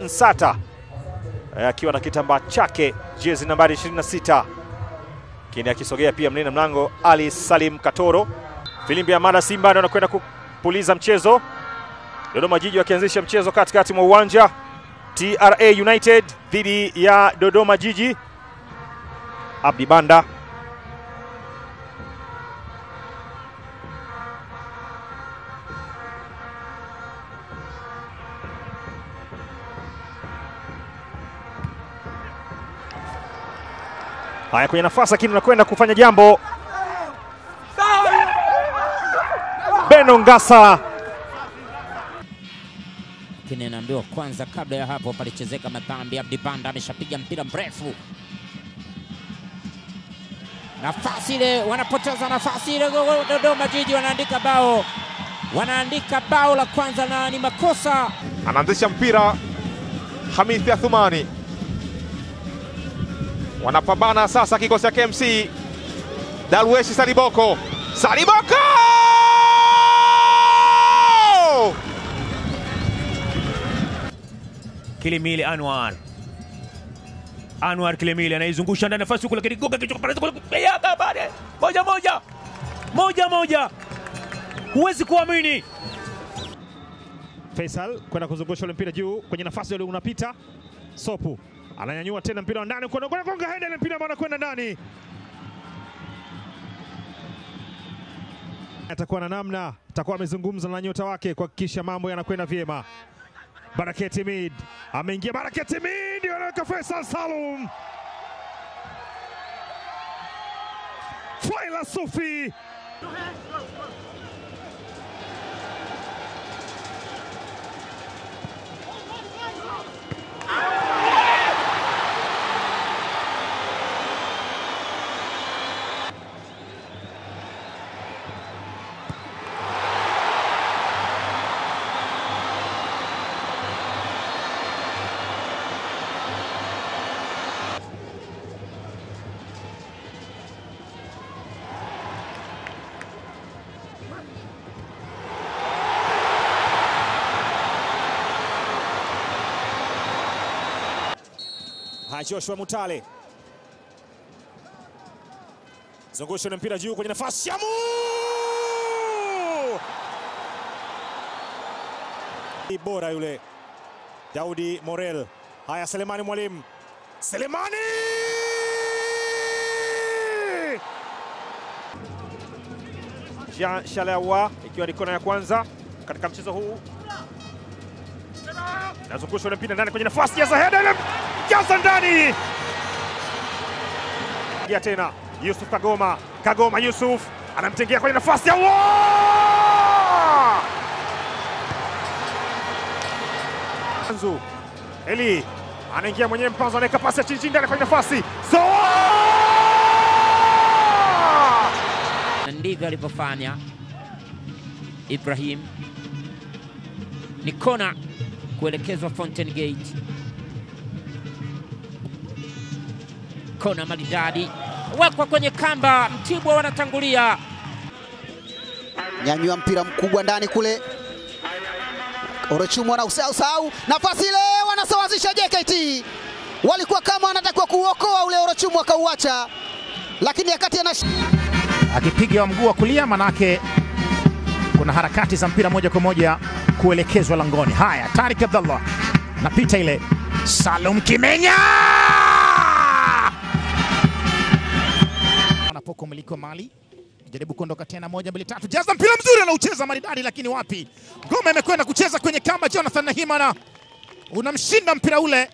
Nsata akiwa na kitambaa chake jezi nambari 26. Kini akisogea pia mlinda mlango Ali Salim Katoro. Filimbi ya Mada Simba ndio anakwenda kupuliza mchezo. Dodoma Jiji wakianzisha mchezo katikati mwa uwanja. TRA United dhidi ya Dodoma Jiji. Abdi Banda haya kwenye nafasi, lakini anakwenda kufanya jambo. Beno Ngasa Kine naambiwa kwanza kabla ya hapo palichezeka madhambi. Abdi Banda ameshapiga mpira mrefu. Nafasi ile, wanapoteza nafasi ile. Dodoma Jiji wanaandika bao. Wanaandika bao la kwanza na ni makosa. Anaanzisha mpira Hamithi Athumani. Wanapambana sasa kikosi cha KMC. Darweshi Saliboko. Saliboko! Kilimili Anwar Kilimili anaizungusha ndani nafasi huko, lakini goga kichwa pale pale. Moja. Huwezi kuamini. Faisal kwenda kuzungusha ule mpira juu kwenye nafasi ile, unapita. Sopu ananyanyua tena mpira ndani, kwenda gonga header ile mpira ambao anakwenda ndani. Atakuwa na namna, atakuwa amezungumza na nyota wake kuhakikisha mambo yanakwenda vyema. Baraketi Mid ameingia, Baraketi Mid anaweka Faisal Salum. Faila Sufi Joshua Mutale zungusha na mpira juu kwenye nafasi Shamu! Bora yule Daudi Morel. Haya, Selemani Mwalimu. Selemani! Jean Shalawa ikiwa ni kona ya kwanza katika mchezo huu. Nazungusha mpira ndani kwenye nafasi ya Zaheda. Jaza ndani. Ya tena Yusuf Kagoma Yusuf anamtengea kwenye nafasi ya Mpanzu. Eli anaingia mwenyewe, Mpanzu anaweka pasi ya chini ndani kwenye nafasi. Ndivyo alivyofanya Ibrahim. Ni kona kuelekezwa Fountain Gate. Kona maridadi wekwa kwenye kamba. Mtibwa wanatangulia. Nyanyua mpira mkubwa ndani kule. Orochumu wanausahau nafasi ile, wanasawazisha JKT. Walikuwa kama wanatakiwa kuokoa ule Orochumu akauacha, lakini wakati akipiga wa mguu wa kulia, manake kuna harakati za mpira moja kwa moja kuelekezwa langoni. Haya, Tariq Abdallah napita ile, Salum Kimenya anapoko umiliki wa mali, jaribu kuondoka tena, 1 2 3, jaza mpira mzuri, anaucheza maridadi, lakini wapi, ngoma imekwenda kucheza kwenye kamba. Jonathan Nahimana unamshinda mpira ule.